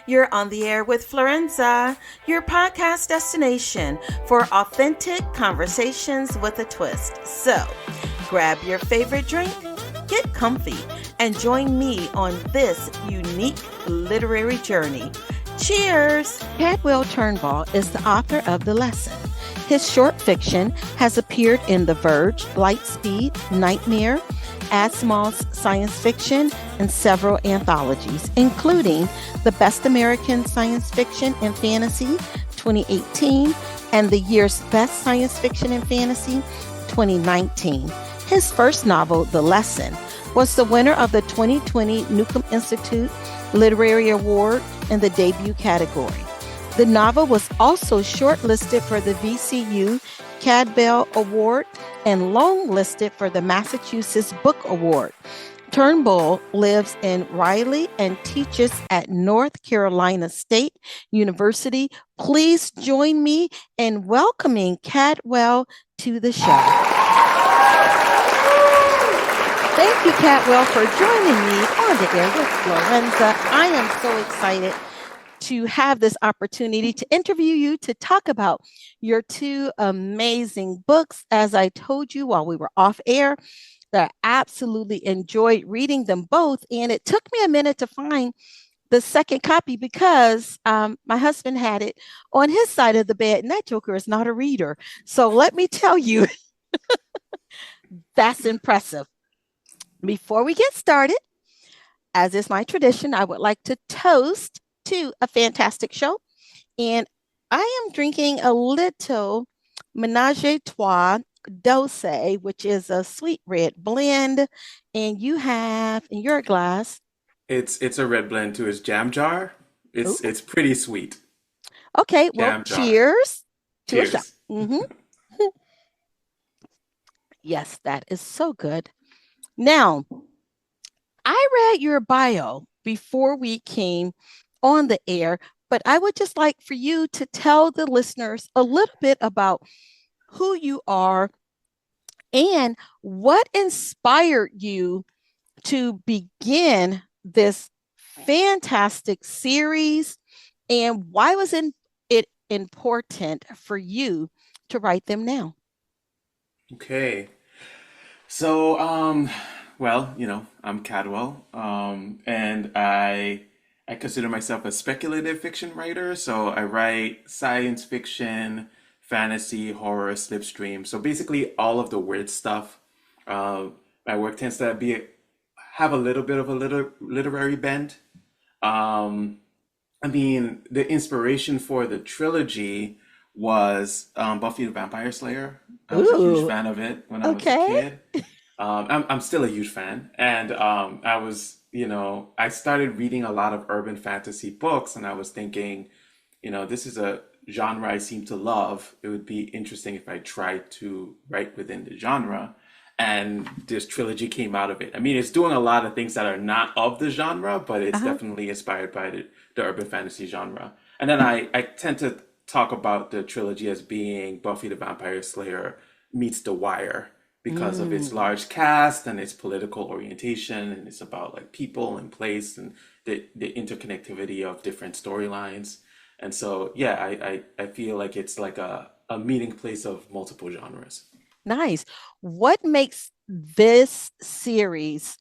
You're on the air with Florenza, your podcast destination for authentic conversations with a twist. So, grab your favorite drink, get comfy, and join me on this unique literary journey. Cheers! Cadwell Turnbull is the author of The Lesson. His short fiction has appeared in The Verge, Lightspeed, Nightmare, Asimov's science fiction, and several anthologies, including the Best American Science Fiction and Fantasy 2018 and the year's Best Science Fiction and Fantasy 2019. His first novel, The Lesson, was the winner of the 2020 Newcomb Institute Literary Award in the debut category. The novel was also shortlisted for the VCU Cadwell Award and long-listed for the Massachusetts Book Award. Turnbull lives in Raleigh and teaches at North Carolina State University. Please join me in welcoming Cadwell to the show. Thank you, Cadwell, for joining me on the air with Florenza. I am so excited to have this opportunity to interview you, to talk about your two amazing books. As I told you while we were off air, that I absolutely enjoyed reading them both. And it took me a minute to find the second copy because my husband had it on his side of the bed, and that joker is not a reader. So let me tell you, that's impressive. Before we get started, as is my tradition, I would like to toast to a fantastic show. And I am drinking a little Menage a Trois Dose, which is a sweet red blend. And you have in your glass. It's a red blend too. It's jam jar. It's pretty sweet. Okay, well, Jam jar. cheers to a Cheers. shot. Yes, that is so good. Now, I read your bio before we came on the air, but I would just like for you to tell the listeners a little bit about who you are and what inspired you to begin this fantastic series, and why was it important for you to write them now? Okay. So, well, I'm Cadwell, and I consider myself a speculative fiction writer. So I write science fiction, fantasy, horror, slipstream. So basically all of the weird stuff. My work tends to have a little bit of a literary bent. The inspiration for the trilogy was Buffy the Vampire Slayer. I was a huge fan of it when I was a Okay. kid. I'm still a huge fan, and I started reading a lot of urban fantasy books, and I was thinking, this is a genre I seem to love. It would be interesting if I tried to write within the genre, and this trilogy came out of it. I mean, it's doing a lot of things that are not of the genre, but it's Uh-huh. definitely inspired by the urban fantasy genre. And then I tend to talk about the trilogy as being Buffy the Vampire Slayer meets The Wire because of its Mm. large cast and its political orientation, and it's about like people and place and the interconnectivity of different storylines. And so yeah, I feel like it's like a meeting place of multiple genres. Nice. What makes this series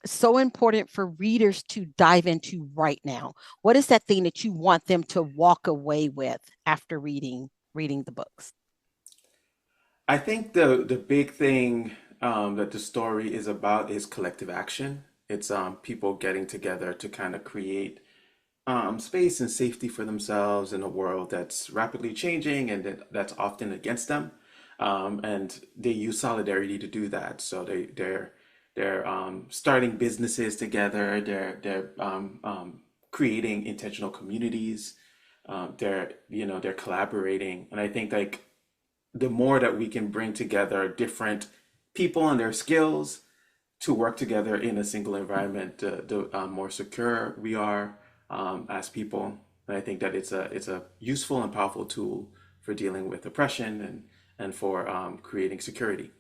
so important for readers to dive into right now? What is that thing that you want them to walk away with after reading the books? I think the big thing that the story is about is collective action. It's people getting together to kind of create space and safety for themselves in a world that's rapidly changing and that's often against them. And they use solidarity to do that. So they're starting businesses together. They're creating intentional communities. They're collaborating, and I think like the more that we can bring together different people and their skills to work together in a single environment, the more secure we are as people. And I think that it's a useful and powerful tool for dealing with oppression and for creating security.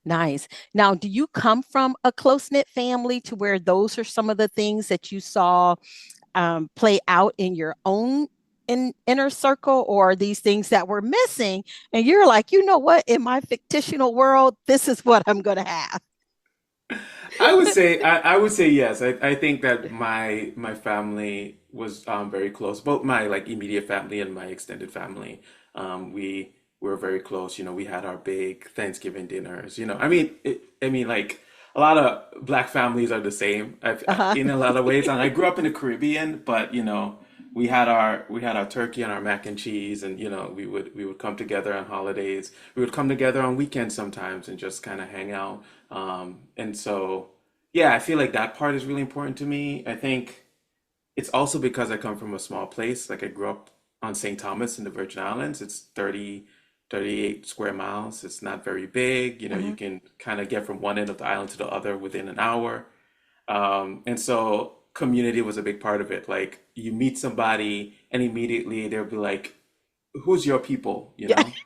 Nice. Now, do you come from a close-knit family to where those are some of the things that you saw play out in your own inner circle, or these things that were missing, and you're like, you know what, in my fictional world, this is what I'm going to have. I would say yes. I think that my family was very close. Both my like immediate family and my extended family. We were very close. You know, we had our big Thanksgiving dinners. You know, I mean, like a lot of black families are the same Uh-huh. in a lot of ways. And I grew up in the Caribbean, but you know, we had our turkey and our mac and cheese, and you know, we would come together on holidays. We would come together on weekends sometimes and just kind of hang out. And so, yeah, I feel like that part is really important to me. I think it's also because I come from a small place. Like I grew up on St. Thomas in the Virgin Islands. It's 38 square miles. It's not very big. You know, you Uh-huh. can kind of get from one end of the island to the other within an hour. And so community was a big part of it. Like you meet somebody and immediately they'll be like, who's your people? You Yeah. know?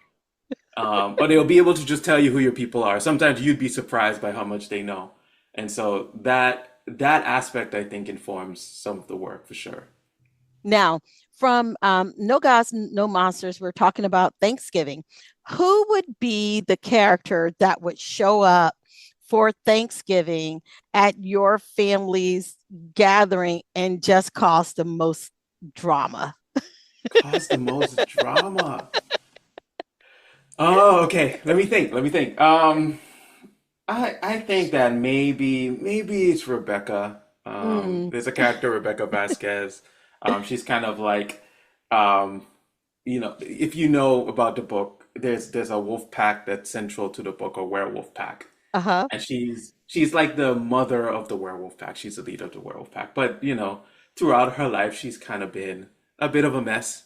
Or they'll be able to just tell you who your people are. Sometimes you'd be surprised by how much they know. And so that aspect I think informs some of the work for sure. Now, from No Gods, No Monsters, we're talking about Thanksgiving. Who would be the character that would show up for Thanksgiving at your family's gathering and just cause the most drama? Cause the most drama. Oh, okay. Let me think. Let me think. I think that maybe it's Rebecca. Mm, There's a character, Rebecca Vasquez. She's kind of like, um, you know, if you know about the book, there's a wolf pack that's central to the book, a werewolf pack, uh-huh. and she's like the mother of the werewolf pack. She's the leader of the werewolf pack. But you know, throughout her life, she's kind of been a bit of a mess.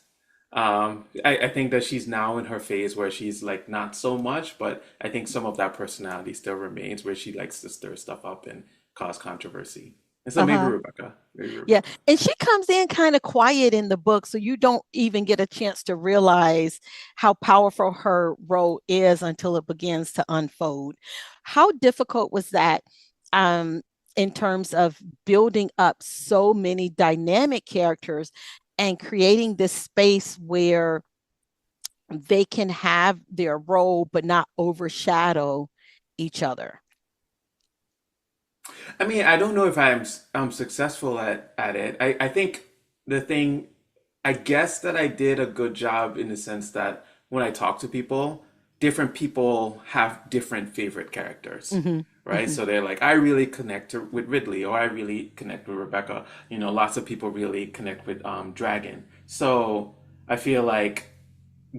I think that she's now in her phase where she's like not so much, but I think some of that personality still remains where she likes to stir stuff up and cause controversy. And so maybe Uh-huh. Rebecca, maybe Yeah. Rebecca. And she comes in kind of quiet in the book, so you don't even get a chance to realize how powerful her role is until it begins to unfold. How difficult was that um, in terms of building up so many dynamic characters and creating this space where they can have their role but not overshadow each other? I mean, I don't know if I'm successful at it. I think the thing, I guess that I did a good job in the sense that when I talk to people, different people have different favorite characters, Hmm. right? Hmm. So they're like, I really with Ridley, or I really connect with Rebecca. You know, lots of people really connect with Dragon. So I feel like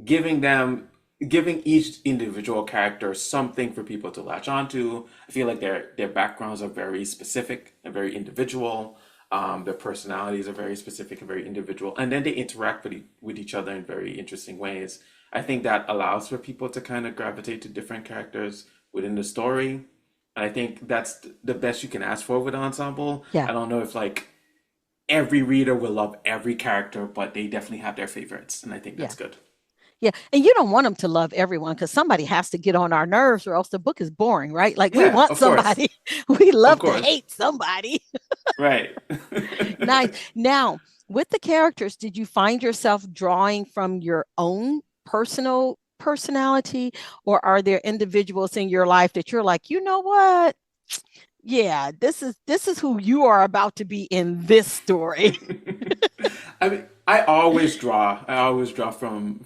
giving them giving each individual character something for people to latch onto. I feel like their backgrounds are very specific and very individual. Their personalities are very specific and very individual, and then they interact with each other in very interesting ways. I think that allows for people to kind of gravitate to different characters within the story. And I think that's the best you can ask for with an ensemble. Yeah. I don't know if like every reader will love every character, but they definitely have their favorites, and I think Yeah. that's good. Yeah. And you don't want them to love everyone because somebody has to get on our nerves or else the book is boring, right? Like we Yeah, want of course. somebody, we Of love to course. hate somebody. Right. Nice. Now, with the characters, did you find yourself drawing from your own personal personality, or are there individuals in your life that you're like, you know what? Yeah, this is who you are about to be in this story. I mean, I always draw from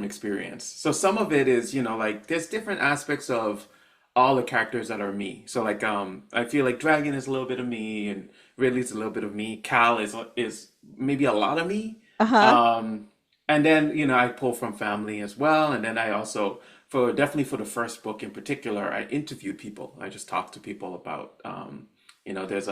experience. So some of it is, you know, like there's different aspects of all the characters that are me. So like I feel like Dragon is a little bit of me and Ridley's a little bit of me. Cal is maybe a lot of me. Uh-huh. Um and then, you know, I pull from family as well. And then I also for definitely for the first book in particular, I interviewed people. I just talked to people about you know, there's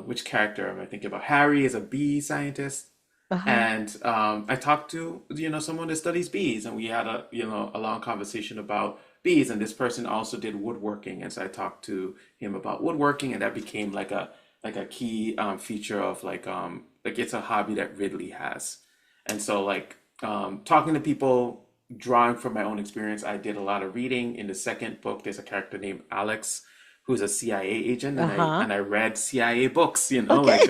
which character am I thinking about? Harry is a bee scientist, Uh-huh. and I talked to you know someone that studies bees, and we had a you know a long conversation about bees. And this person also did woodworking, and so I talked to him about woodworking, and that became like a key feature of like it's a hobby that Ridley has, and so like talking to people, drawing from my own experience. I did a lot of reading. In the second book, there's a character named Alex who's a CIA agent, Uh-huh. and I read CIA books, you know, Okay.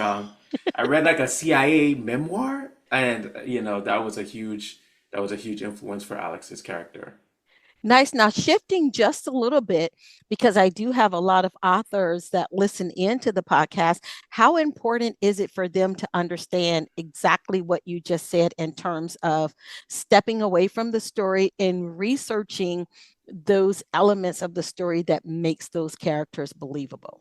I read like a CIA memoir, and that was a huge influence for Alex's character. Nice. Now, shifting just a little bit, because I do have a lot of authors that listen into the podcast. How important is it for them to understand exactly what you just said in terms of stepping away from the story and researching those elements of the story that makes those characters believable?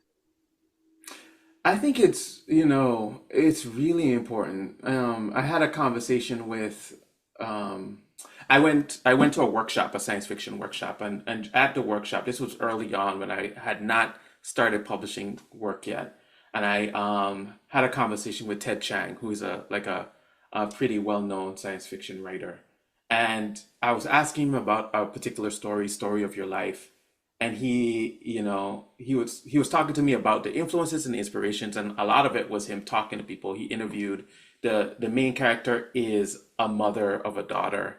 I think it's really important. I had a conversation with, um, I went to a workshop, a science fiction workshop, and at the workshop, this was early on when I had not started publishing work yet, and I had a conversation with Ted Chiang, who is a pretty well-known science fiction writer, and I was asking him about a particular story of your life, and he was talking to me about the influences and the inspirations, and a lot of it was him talking to people he interviewed. The main character is a mother of a daughter,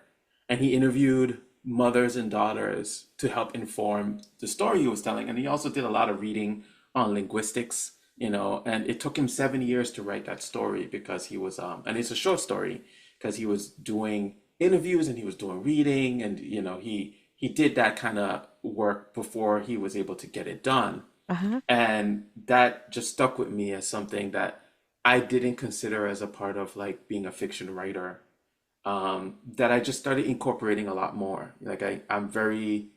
and he interviewed mothers and daughters to help inform the story he was telling. And he also did a lot of reading on linguistics, and it took him 7 years to write that story because he was and it's a short story because he was doing interviews and he was doing reading, and he did that kind of work before he was able to get it done. Uh-huh. And that just stuck with me as something that I didn't consider as a part of like being a fiction writer. That I just started incorporating a lot more. Like I'm very,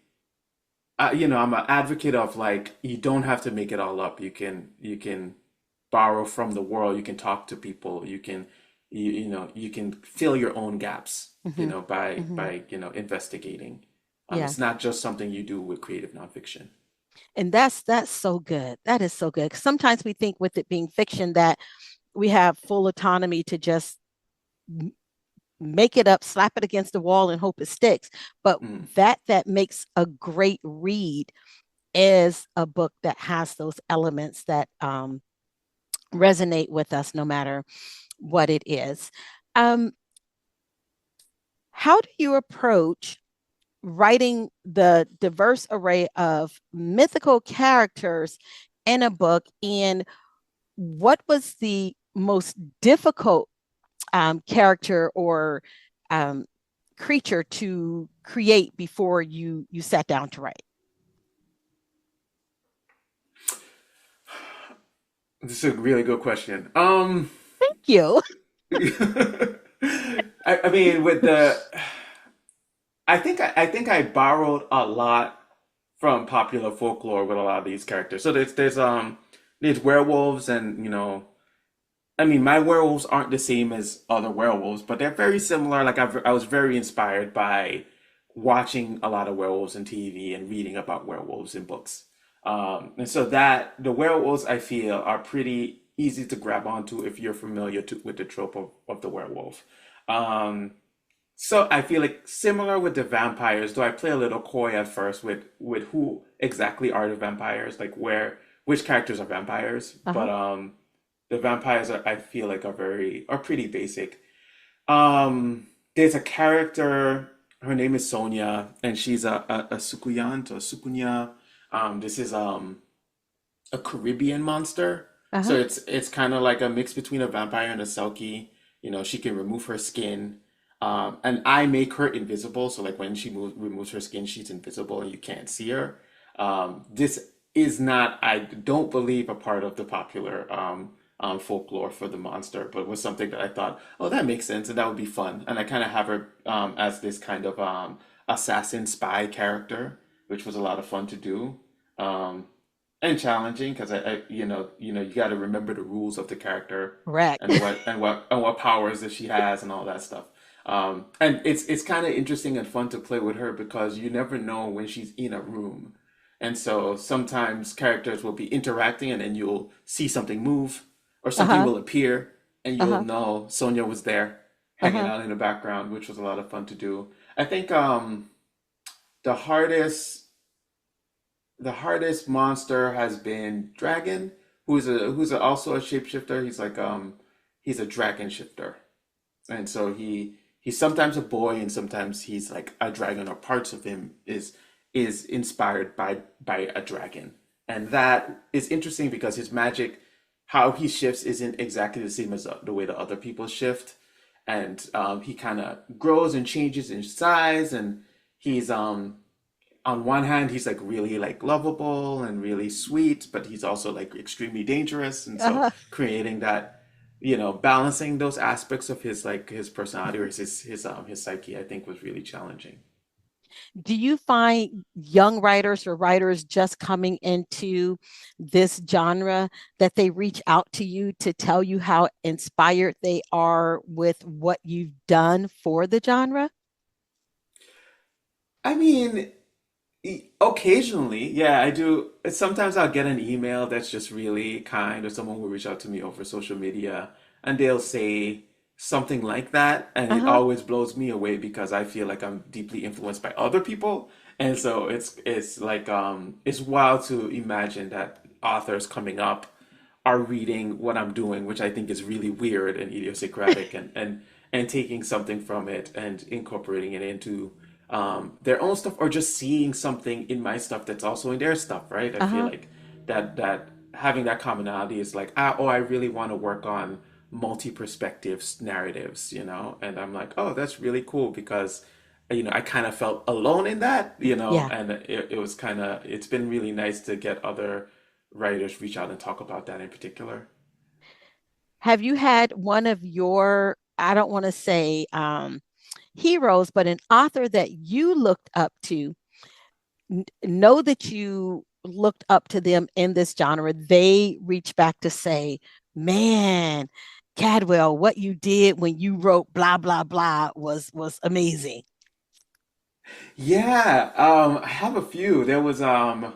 I'm an advocate of like you don't have to make it all up. You can borrow from the world. You can talk to people. You can fill your own gaps. Hmm. Hmm. By investigating. Yeah. It's not just something you do with creative nonfiction. And that's so good. That is so good. 'Cause sometimes we think with it being fiction that we have full autonomy to just make it up, slap it against the wall and hope it sticks. But Mm. that makes a great read is a book that has those elements that resonate with us no matter what it is. Um, how do you approach writing the diverse array of mythical characters in a book? And what was the most difficult character or um, creature to create before you sat down to write? This is a really good question. Thank you. I mean, I think I borrowed a lot from popular folklore with a lot of these characters. So there's werewolves, and I mean, my werewolves aren't the same as other werewolves, but they're very similar. Like I was very inspired by watching a lot of werewolves on TV and reading about werewolves in books. And so that the werewolves I feel are pretty easy to grab onto if you're familiar with the trope of the werewolf. Um, so I feel like similar with the vampires, though I play a little coy at first with who exactly are the vampires, like which characters are vampires. But Uh-huh. the vampires I feel like are pretty basic. There's a character, her name is Sonia, and she's a Sukuyant or Sukunya. This is a Caribbean monster. So Uh-huh. it's kind of like a mix between a vampire and a Selkie. She can remove her skin. And I make her invisible, so like when she removes her skin, she's invisible and you can't see her. This is not, I don't believe, a part of the popular folklore for the monster, but was something that I thought, oh, that makes sense and that would be fun. And I kind of have her as this kind of assassin spy character, which was a lot of fun to do. Um, and challenging because you got to remember the rules of the character Correct. and what powers that she has and all that stuff. And it's kind of interesting and fun to play with her because you never know when she's in a room. And so sometimes characters will be interacting and then you'll see something move or something Uh-huh. will appear and you'll Uh-huh. know Sonia was there hanging Uh-huh. out in the background, which was a lot of fun to do. I think the hardest the hardest monster has been Dragon, also a shapeshifter. He's a dragon shifter. And so he's sometimes a boy and sometimes he's like a dragon, or parts of him is inspired by a dragon. And that is interesting because his magic how he shifts isn't exactly the same as the way the other people shift, and he kind of grows and changes in size, and he's on one hand he's like really like lovable and really sweet, but he's also like extremely dangerous, and so Uh-huh. creating that, balancing those aspects of his like his personality or his psyche, I think was really challenging. Do you find young writers or writers just coming into this genre that they reach out to you to tell you how inspired they are with what you've done for the genre? I mean, occasionally, yeah, I do. Sometimes I'll get an email that's just really kind, or someone will reach out to me over social media and they'll say something like that. And it Uh-huh. always blows me away because I feel like I'm deeply influenced by other people. And so it's like it's wild to imagine that authors coming up are reading what I'm doing, which I think is really weird and idiosyncratic, and taking something from it and incorporating it into their own stuff, or just seeing something in my stuff that's also in their stuff, right? I feel Uh-huh. like that having that commonality is like, ah, oh, I really want to work on multi-perspectives narratives, and I'm like, oh, that's really cool because I kind of felt alone in that, Yeah. and it was kind of, it's been really nice to get other writers reach out and talk about that in particular. Have you had one of your, I don't want to say heroes, but an author that you looked up to, know that you looked up to them in this genre, they reach back to say, man, Cadwell, what you did when you wrote blah blah blah was amazing. Yeah, I have a few. There was I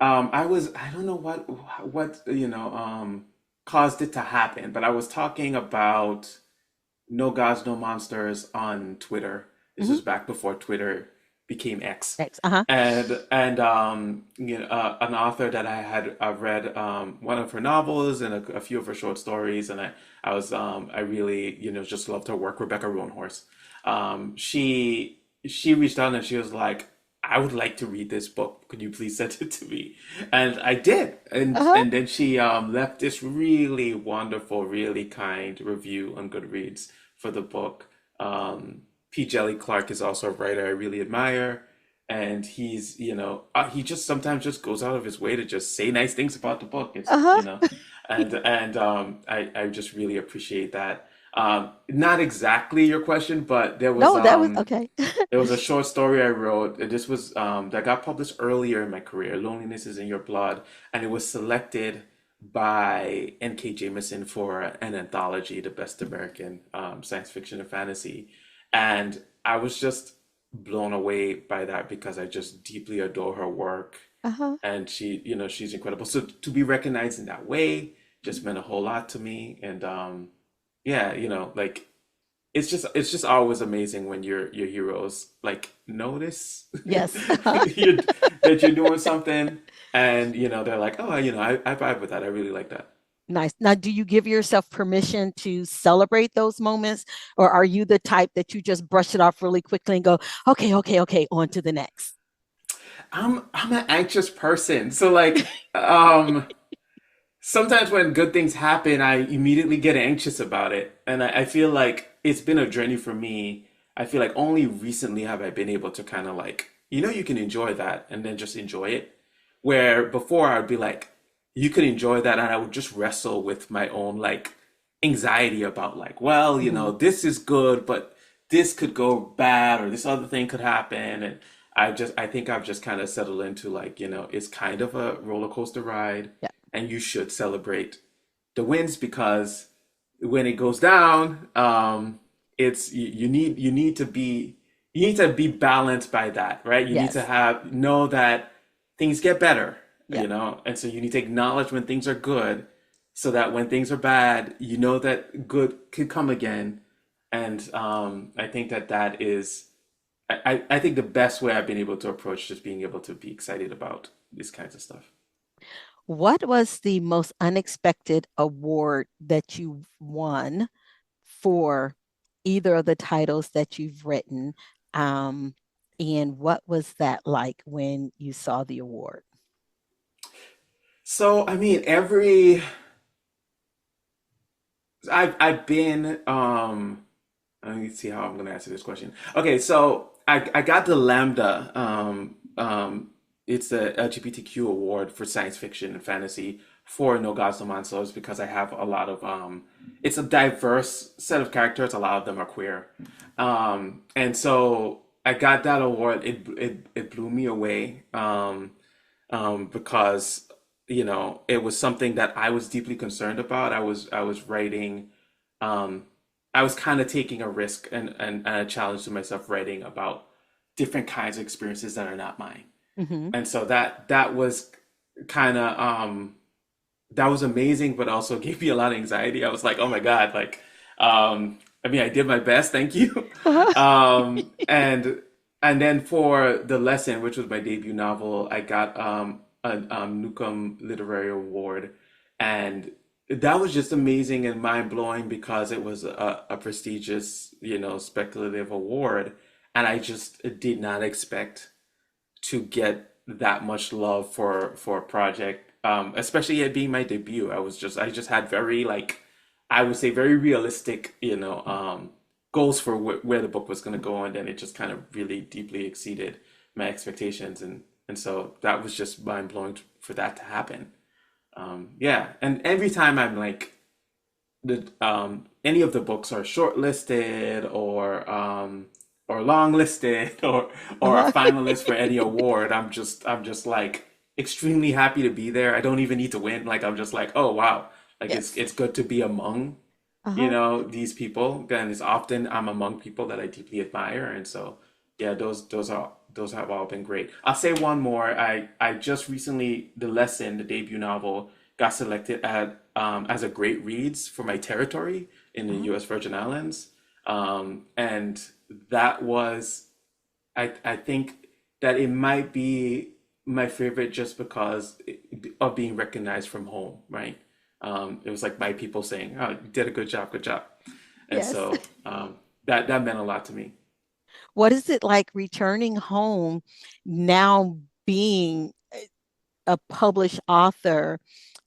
don't know what caused it to happen, but I was talking about No Gods, No Monsters on Twitter. This Mm-hmm. was back before Twitter became X. Thanks. Uh-huh. And an author that I've read one of her novels and a few of her short stories, and I really just loved her work. Rebecca Roanhorse. She reached out and she was like, I would like to read this book. Could you please send it to me? And I did. And Uh-huh. and then she left this really wonderful, really kind review on Goodreads for the book. P. Jelly Clark is also a writer I really admire. And he's, he just sometimes just goes out of his way to just say nice things about the book. Uh-huh. And I just really appreciate that. Not exactly your question, but No, that was okay. there was a short story I wrote. This was that got published earlier in my career. Loneliness is in Your Blood, and it was selected by N.K. Jemisin for an anthology, the best American science fiction and fantasy. And I was just blown away by that because I just deeply adore her work, Uh-huh. and she's incredible. So to be recognized in that way just meant a whole lot to me, and yeah, like it's just always amazing when your heroes like notice Yes. you that you're doing something, and they're like, oh, I vibe with that. I really like that. Nice. Now, do you give yourself permission to celebrate those moments, or are you the type that you just brush it off really quickly and go, okay, okay, okay, on to the next? I'm an anxious person, so like sometimes when good things happen, I immediately get anxious about it. And I feel like it's been a journey for me. I feel like only recently have I been able to kind of like, you can enjoy that and then just enjoy it. Where before I'd be like, you could enjoy that, and I would just wrestle with my own like anxiety about like, well, Mhm. this is good, but this could go bad, or this other thing could happen. And I think I've just kind of settled into like, it's kind of a roller coaster ride, Yeah. and you should celebrate the wins because when it goes down, it's you need to be balanced by that, right? You need to Yes. have know that things get better, Yeah. and so you need to acknowledge when things are good, so that when things are bad, you know that good could come again. And I think that is, I think the best way I've been able to approach just being able to be excited about these kinds of stuff. What was the most unexpected award that you won for either of the titles that you've written? Um, and what was that like when you saw the award? So, I mean, I've been let me see how I'm gonna answer this question. Okay, so I got the Lambda it's the LGBTQ award for science fiction and fantasy for No Gods No Monsters because I have a lot of it's a diverse set of characters. A lot of them are queer. And so I got that award. It blew me away. Because it was something that I was deeply concerned about. I was writing, um, I was kind of taking a risk and a challenge to myself writing about different kinds of experiences that are not mine. Hmm. And so that was kind of that was amazing, but also gave me a lot of anxiety. I was like, oh my God, like I mean, I did my best, thank you. And then for The Lesson, which was my debut novel, I got a Newcomb Literary Award, and that was just amazing and mind blowing because it was a prestigious, speculative award, and I just did not expect to get that much love for a project, especially it being my debut. I just had very like I would say very realistic, goals for where the book was going to go, and then it just kind of really deeply exceeded my expectations, and so that was just mind blowing for that to happen. Yeah, and every time I'm like the any of the books are shortlisted or long listed or a Uh-huh. finalist for any award, I'm just like extremely happy to be there. I don't even need to win. Like I'm just like, oh wow, like it's Yes. it's good to be among Uh-huh. these people. And it's often I'm among people that I deeply admire, and so yeah, those have all been great. I'll say one more. I just recently The Lesson, the debut novel, got selected as a great reads for my territory in the Uh-huh. U.S. Virgin Islands, and that was I think that it might be my favorite just because of being recognized from home, right? It was like my people saying, "Oh, you did a good job," and Yes. so that meant a lot to me. What is it like returning home now being a published author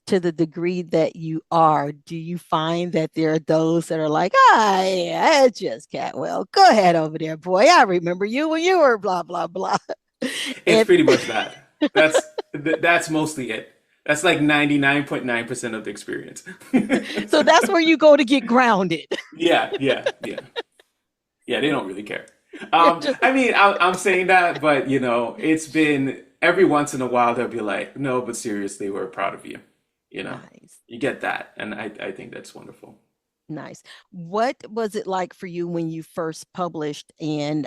to the degree that you are? Do you find that there are those that are like, ah, yeah, it's just Catwell. Go ahead over there, boy. I remember you when you were blah, blah, blah. It's And pretty much that. That's mostly it. That's like 99.9% of the experience. so that's where you go to get grounded. Yeah, yeah, yeah. Yeah, they don't really care. They're just I mean, I'm saying that, but it's been every once in a while they'll be like, no, but seriously, we're proud of you. You know, nice. you get that, and I think that's wonderful. Nice. What was it like for you when you first published and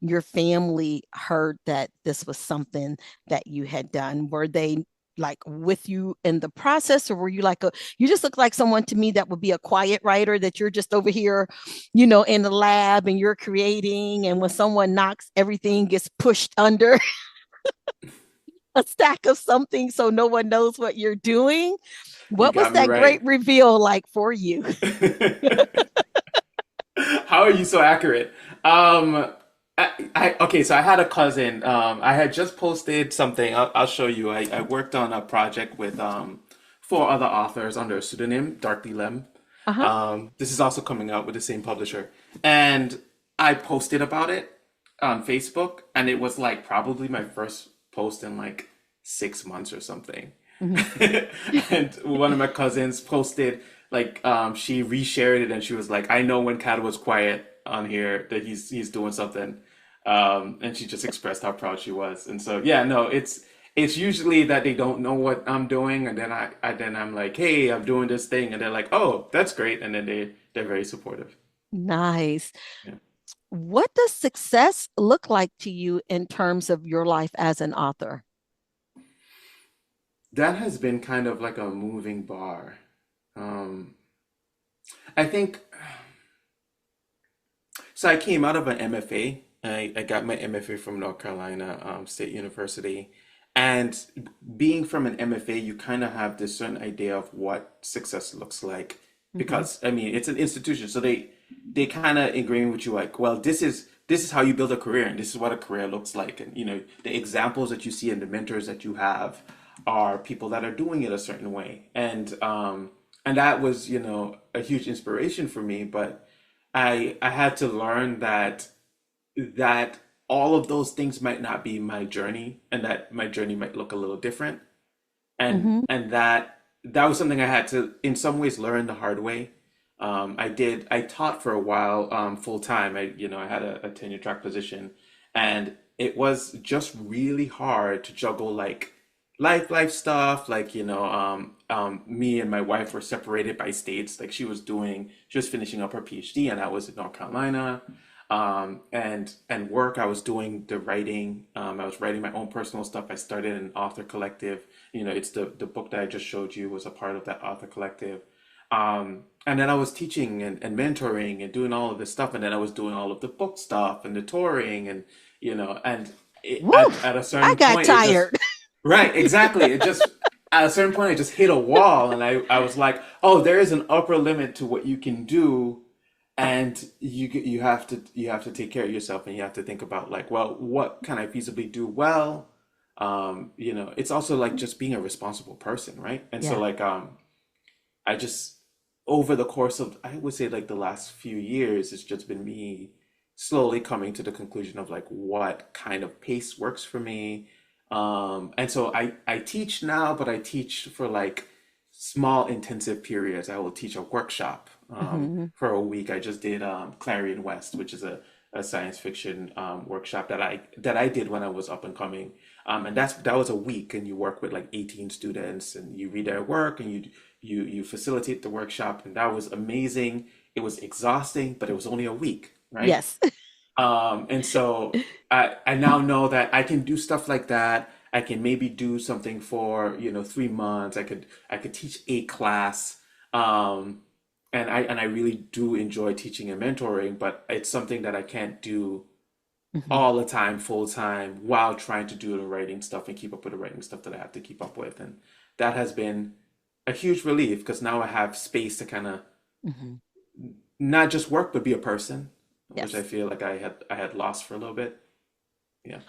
your family heard that this was something that you had done? Were they like with you in the process, or were you like you just look like someone to me that would be a quiet writer that you're just over here, in the lab and you're creating, and when someone knocks, everything gets pushed under a stack of something so no one knows what you're doing? You What was got me that great right. reveal like for you? How are you so accurate? Okay, so I had a cousin. I had just posted something. I'll show you. I worked on a project with four other authors under a pseudonym, Darkly Lem. Uh-huh. This is also coming out with the same publisher, and I posted about it on Facebook, and it was like probably my first post in like 6 months or something. Mhm. And one of my cousins posted like she reshared it and she was like, I know when Cat was quiet on here that he's doing something. And she just expressed how proud she was. And so yeah, no, it's usually that they don't know what I'm doing, and then I'm like, hey, I'm doing this thing, and they're like, oh, that's great, and then they're very supportive. Nice. Yeah. What does success look like to you in terms of your life as an author? That has been kind of like a moving bar. Um, I think so. I came out of an MFA. I got my MFA from North Carolina State University. And being from an MFA, you kind of have this certain idea of what success looks like. Mhm. Because I mean, it's an institution, so they kind of ingrain with you like, well, this is how you build a career, and this is what a career looks like. And the examples that you see and the mentors that you have are people that are doing it a certain way. And and that was, a huge inspiration for me. But I had to learn that all of those things might not be my journey, and that my journey might look a little different, and Mm-hmm. that was something I had to in some ways learn the hard way. I taught for a while, full time. I had a tenure track position, and it was just really hard to juggle like life stuff. Like, me and my wife were separated by states. Like, she was finishing up her PhD, and I was in North Carolina. And work, I was doing the writing. I was writing my own personal stuff. I started an author collective. It's the book that I just showed you was a part of that author collective. And then I was teaching and mentoring and doing all of this stuff. And then I was doing all of the book stuff and the touring and Woo! at a I certain got point, it just, tired. right, exactly. It just, at a certain point, I just hit a wall. And I was like, oh, there is an upper limit to what you can do. And you have to take care of yourself, and you have to think about, like, well, what can I feasibly do well? It's also like just being a responsible person, right? And so, Yeah. like, I just, over the course of, I would say, like, the last few years, it's just been me slowly coming to the conclusion of, like, what kind of pace works for me. And so I teach now, but I teach for like small intensive periods. I will teach a workshop Mm-hmm. for a week. I just did Clarion West, which is a science fiction workshop that I did when I was up and coming. And that was a week, and you work with like 18 students, and you read their work, and you facilitate the workshop, and that was amazing. It was exhausting, but it was only a week, right? Yes. And so I now know that I can do stuff like that. I can maybe do something for, 3 months. I could teach a class. Um, and I really do enjoy teaching and mentoring, but it's something that I can't do Hmm. all the time, full time, while trying to do the writing stuff and keep up with the writing stuff that I have to keep up with. And that has been a huge relief, because now I have space to kind of Hmm. not just work, but be a person, which I Yes. feel like I had lost for a little bit. Yeah.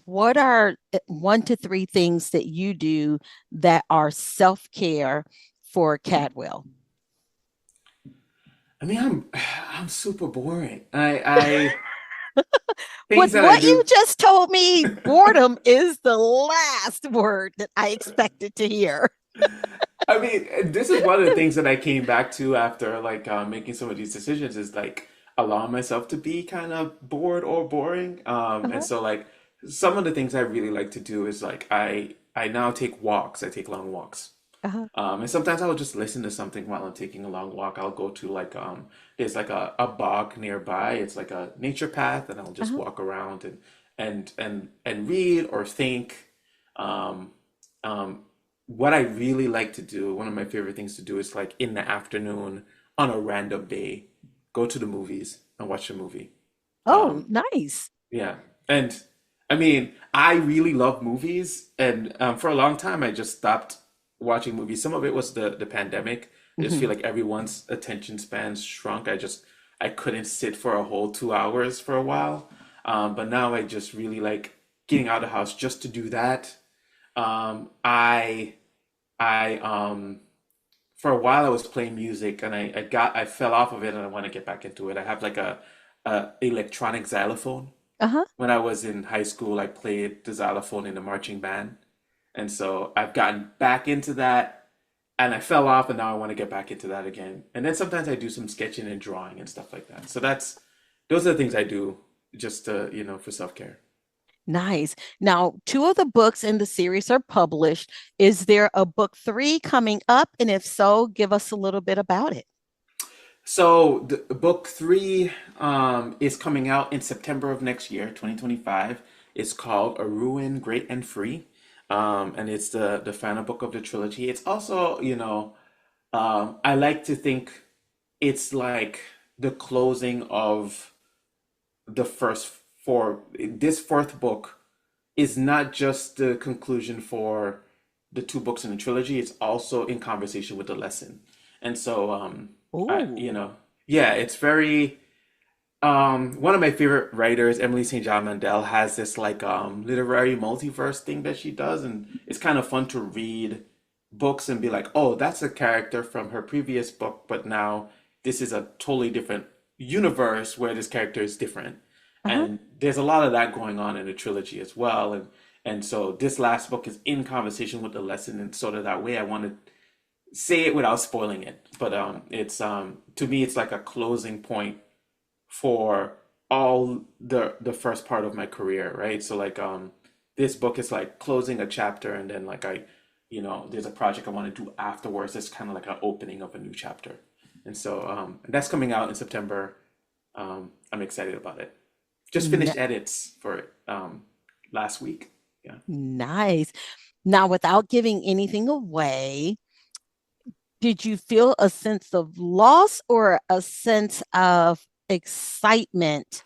What are one to three things that you do that are self-care for Cadwell? I mean, I'm super boring. I With things that I what you do. just told me, boredom is the last word that I expected to hear. I mean, this is one of the things that I came back to after, like, making some of these decisions, is like allowing myself to be kind of bored or boring. And Uh-huh. so, like, some of the things I really like to do is, like, I now take walks. I take long walks. Uh-huh. And sometimes I'll just listen to something while I'm taking a long walk. I'll go to, like, there's like a bog nearby. It's like a nature path, and I'll just Uh-huh. walk around and read or think. Um, um, what I really like to do, one of my favorite things to do, is, like, in the afternoon on a random day, go to the movies and watch a movie. Oh, Um, nice. yeah. And I mean, I really love movies, and for a long time, I just stopped watching movies. Some of it was the pandemic. I just feel Hmm. like everyone's attention spans shrunk. I couldn't sit for a whole 2 hours for a while. But now I just really like getting out of the house just to do that. I for a while I was playing music, and I fell off of it, and I want to get back into it. I have like a electronic xylophone. Uh-huh. When I was in high school, I played the xylophone in a marching band. And so I've gotten back into that, and I fell off, and now I want to get back into that again. And then sometimes I do some sketching and drawing and stuff like that. So those are the things I do just to, for self-care. Nice. Now, two of the books in the series are published. Is there a book three coming up? And if so, give us a little bit about it. So the book three is coming out in September of next year, 2025. It's called A Ruin, Great and Free. And it's the final book of the trilogy. It's also, I like to think it's like the closing of the first four. This fourth book is not just the conclusion for the two books in the trilogy, it's also in conversation with the lesson. And so, Oh, yeah, it's very, one of my favorite writers, Emily St. John Mandel, has this like literary multiverse thing that she does, and it's kind of fun to read books and be like, oh, that's a character from her previous book, but now this is a totally different universe where this character is different. Uh-huh. And there's a lot of that going on in the trilogy as well. And so this last book is in conversation with the lesson, and sort of that way I want to say it without spoiling it. But it's to me it's like a closing point for all the first part of my career, right? So like this book is like closing a chapter, and then like there's a project I want to do afterwards. It's kind of like an opening of a new chapter. And so that's coming out in September. I'm excited about it. Just N- finished edits for it last week. Yeah. Nice. Now, without giving anything away, did you feel a sense of loss or a sense of excitement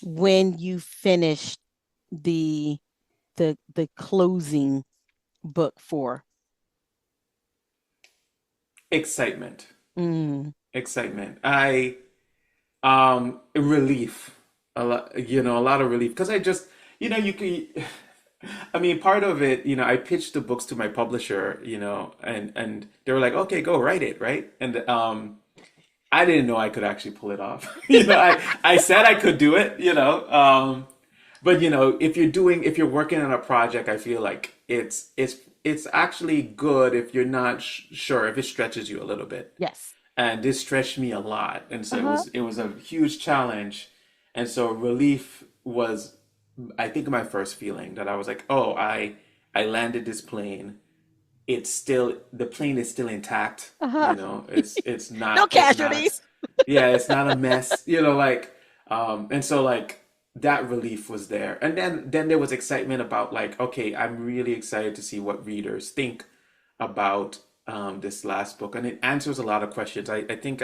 when you finished the the closing book for? Excitement. Mm, Excitement. I relief. A lot of relief because I just, you can I mean, part of it, I pitched the books to my publisher, and they were like, "Okay, go write it," right? And I didn't know I could actually pull it off. I said I could do it, but if you're working on a project, I feel like it's actually good if you're not sure, if it stretches you a little bit. yes. And this stretched me a lot, and so it Uh-huh. was it was a huge challenge. And so relief was, I think, my first feeling that I was like, oh, I landed this plane. The plane is still intact. Uh-huh. It's No not, casualties. yeah, it's not a mess. Like, and so like that relief was there, and then there was excitement about like, okay, I'm really excited to see what readers think about this last book, and it answers a lot of questions. I think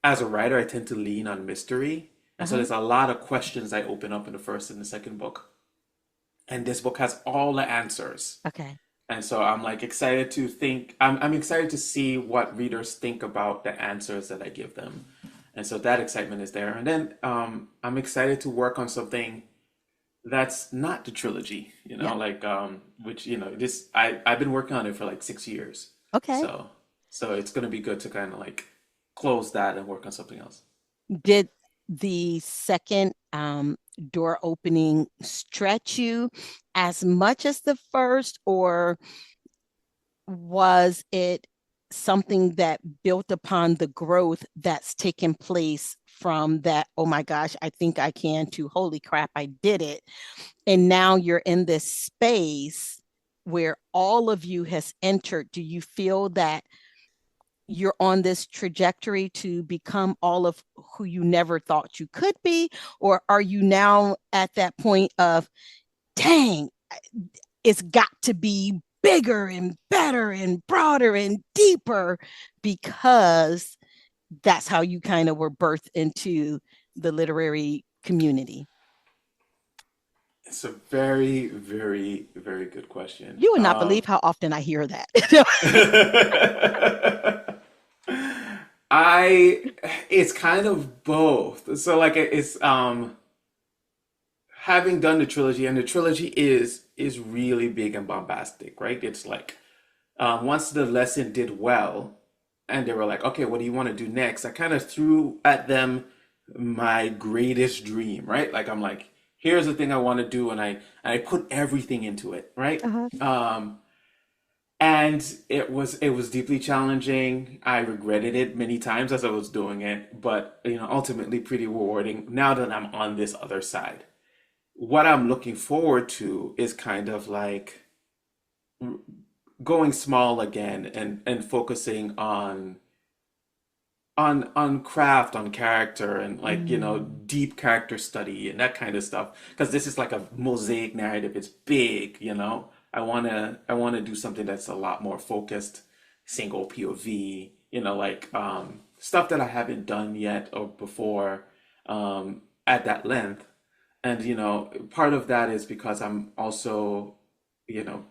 as a writer, I tend to lean on mystery. And so Uh-huh. there's a lot of questions I open up in the first and the second book. And this book has all the answers. Okay. And so I'm like excited to I'm excited to see what readers think about the answers that I give them. And so that excitement is there. And then I'm excited to work on something that's not the trilogy, Yeah. like which, I've been working on it for like 6 years. Okay. So so it's gonna be good to kind of like close that and work on something else. Did the second door opening stretch you as much as the first, or was it something that built upon the growth that's taken place from that, oh my gosh, I think I can, to holy crap, I did it? And now you're in this space where all of you has entered. Do you feel that you're on this trajectory to become all of who you never thought you could be? Or are you now at that point of, dang, it's got to be bigger and better and broader and deeper, because that's how you kind of were birthed into the literary community? It's a very, very, very good question. You would not believe how often I hear that. I it's kind of both. So like it's having done the trilogy, and the trilogy is really big and bombastic, right? It's like once the lesson did well, and they were like, okay, what do you want to do next? I kind of threw at them my greatest dream, right? Like I'm like, here's the thing I want to do, and I put everything into it, right? Uh-huh. And it was deeply challenging. I regretted it many times as I was doing it, but ultimately pretty rewarding now that I'm on this other side. What I'm looking forward to is kind of like going small again, and focusing on craft, on character, and like Mm, deep character study and that kind of stuff, because this is like a mosaic narrative. It's big. I want to do something that's a lot more focused, single POV, like stuff that I haven't done yet or before at that length. And part of that is because I'm also, you know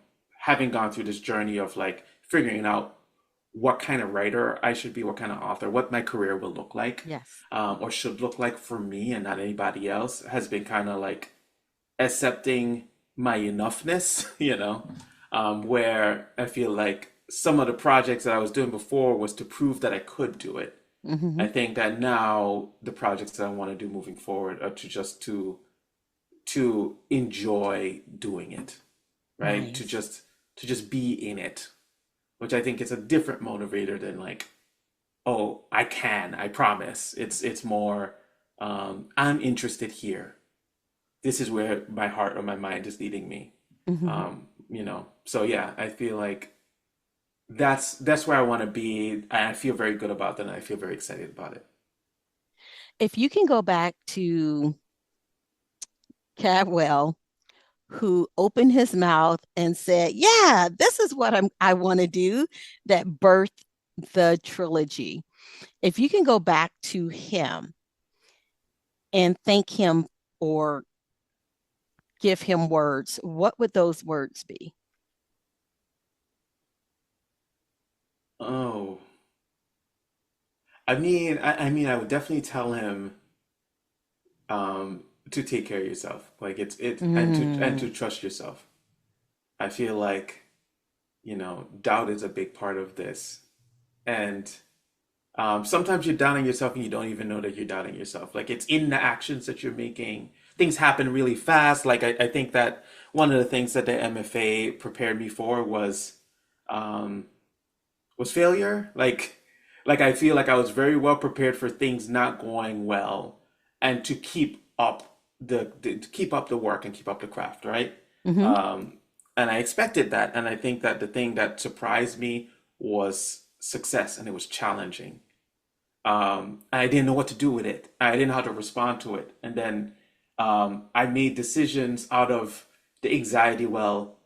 having gone through this journey of like figuring out what kind of writer I should be, what kind of author, what my career will look like, yes. or should look like for me and not anybody else, has been kind of like accepting my enoughness, where I feel like some of the projects that I was doing before was to prove that I could do it. Mm-hmm. I think that now the projects that I want to do moving forward are to enjoy doing it, right? Nice. To just be in it, which I think is a different motivator than like, oh, I promise. It's more, I'm interested here. This is where my heart or my mind is leading me. Mm-hmm. So yeah, I feel like that's where I want to be. I feel very good about that, and I feel very excited about it. If you can go back to Cadwell, who opened his mouth and said, "Yeah, this is what I want to do," that birthed the trilogy. If you can go back to him and thank him or give him words, what would those words be? Oh, I mean, I would definitely tell him to take care of yourself. Like it's and Mm, to trust yourself. I feel like, doubt is a big part of this. And sometimes you're doubting yourself and you don't even know that you're doubting yourself. Like it's in the actions that you're making. Things happen really fast. Like I think that one of the things that the MFA prepared me for um, was failure. Like I feel like I was very well prepared for things not going well, and to keep up to keep up the work and keep up the craft, right? mm-hmm. Um, and I expected that, and I think that the thing that surprised me was success, and it was challenging. And I didn't know what to do with it. I didn't know how to respond to it, and then I made decisions out of the anxiety. Well,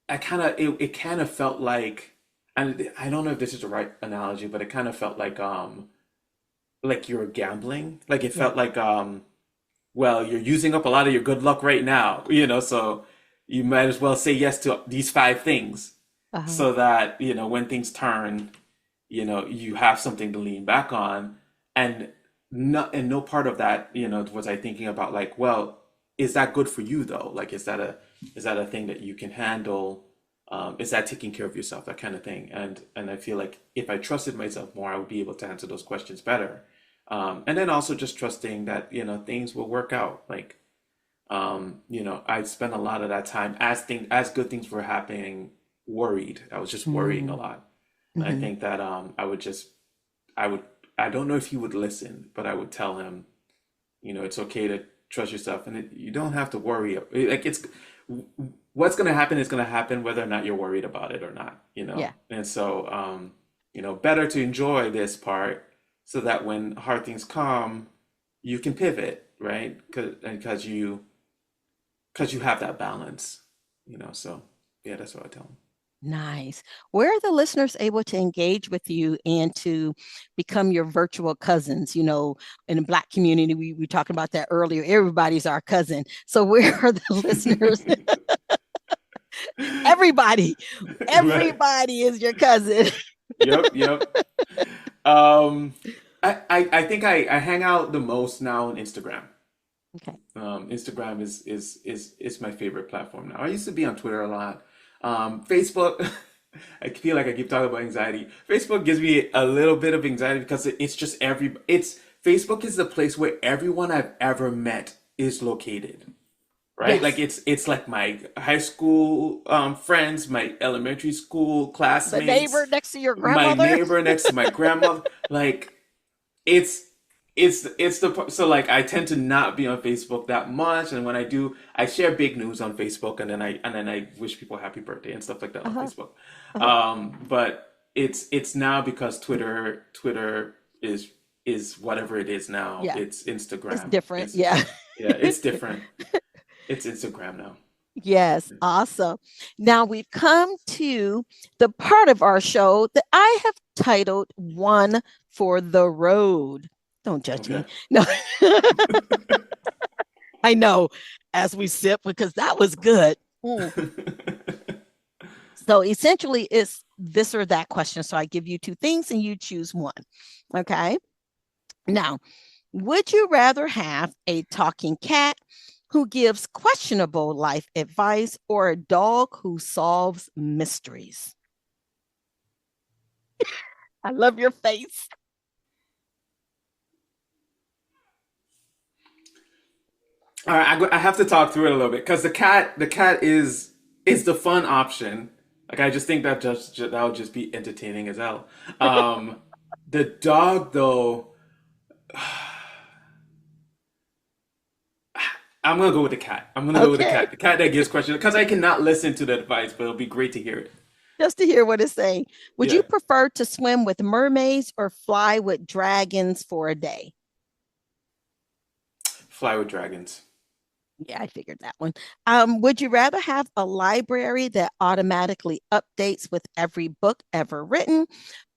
it kind of felt like, and I don't know if this is the right analogy, but it kind of felt like you're gambling. Like it Yeah. felt like well, you're using up a lot of your good luck right now, so you might as well say yes to these five things Uh-huh. so that, when things turn, you have something to lean back on. And no part of that, was I thinking about like, well, is that good for you though? Like, is that a thing that you can handle? Is that taking care of yourself, that kind of thing? And I feel like if I trusted myself more, I would be able to answer those questions better. And then also just trusting that, things will work out. Like, I spent a lot of that time as good things were happening, worried. I was just worrying a Mm-hmm. lot. And I Mm-hmm. think that I would I don't know if he would listen, but I would tell him, it's okay to trust yourself, and you don't have to worry. Like it's what's going to happen is going to happen whether or not you're worried about it or not. Yeah. And so better to enjoy this part so that when hard things come, you can pivot, right? Because you have that balance. So yeah, that's what I tell them. Nice. Where are the listeners able to engage with you and to become your virtual cousins? In the Black community, we talked about that earlier. Everybody's our cousin. So where are the listeners? Everybody, Right. everybody is your cousin. Yep, yep. Um, I think I hang out the most now on Instagram. Okay. Instagram is my favorite platform now. I used to be on Twitter a lot. Facebook, I feel like I keep talking about anxiety. Facebook gives me a little bit of anxiety because it's Facebook is the place where everyone I've ever met is located, right? Like Yes. it's like my high school friends, my elementary school The neighbor classmates, next to your my grandmother. neighbor next to my grandmother. Like it's so like I tend to not be on Facebook that much, and when I do, I share big news on Facebook, and then I wish people happy birthday and stuff like that on Uh-huh. Facebook. Uh-huh. But it's now because Twitter is whatever it is now. Yeah. It's It's Instagram. different. Yeah. Yeah, it's different. It's Instagram now. Yes, awesome. Now we've come to the part of our show that I have titled One for the Road. Don't judge me. Okay. No, I know as we sip because that was good. Mm. So essentially, it's this or that question. So I give you two things and you choose one. Okay. Now, would you rather have a talking cat who gives questionable life advice or a dog who solves mysteries? I love your face. All right, I have to talk through it a little bit because the cat is the fun option. Like I just think that would just be entertaining as hell. Um, the dog though, I'm gonna go with the cat. I'm gonna go with the Okay. cat. The cat that gives questions because I cannot listen to the advice, but it'll be great to hear it. Just to hear what it's saying. Would you Yeah, prefer to swim with mermaids or fly with dragons for a day? fly with dragons. Yeah, I figured that one. Would you rather have a library that automatically updates with every book ever written,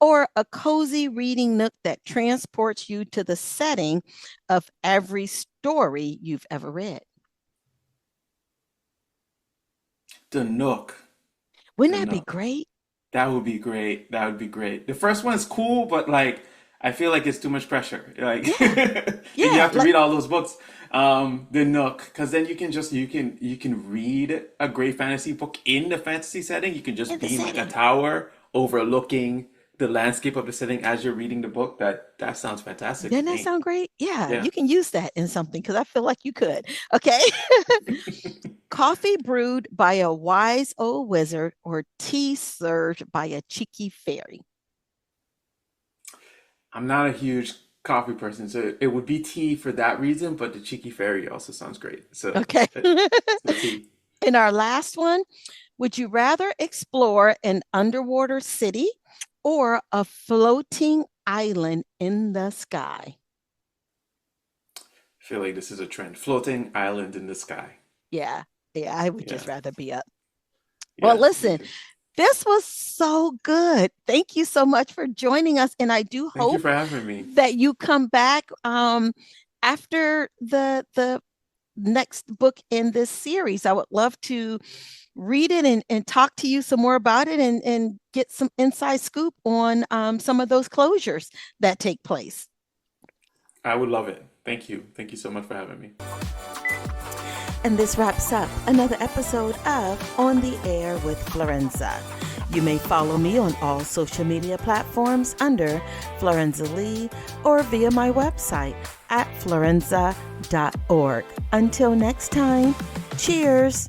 or a cozy reading nook that transports you to the setting of every story you've ever read? The Nook. Wouldn't The that be Nook. great? That would be great. That would be great. The first one's cool, but like I feel like it's too much pressure. Like Yeah, and you yeah, have to like read all those books. The Nook, because then you can just you can read a great fantasy book in the fantasy setting. You can in just the be in like a setting. tower overlooking the landscape of the setting as you're reading the book. That sounds fantastic to Doesn't that me. sound great? Yeah, Yeah. you can use that in something because I feel like you could. Okay. Coffee brewed by a wise old wizard or tea served by a cheeky fairy? I'm not a huge coffee person, so it would be tea for that reason, but the cheeky fairy also sounds great. Okay. So tea. In our last one, would you rather explore an underwater city or a floating island in the sky? I feel like this is a trend. Floating island in the sky. Yeah, yeah, I would just Yeah. rather be up. Well, Yeah, me listen, too. this was so good. Thank you so much for joining us. And I do Thank you hope for having me. that you come back after the next book in this series. I would love to read it and talk to you some more about it and get some inside scoop on some of those closures that take place. I would love it. Thank you. Thank you so much for having me. And this wraps up another episode of On the Air with Florenza. You may follow me on all social media platforms under Florenza Lee or via my website at florenza.org. Until next time, cheers.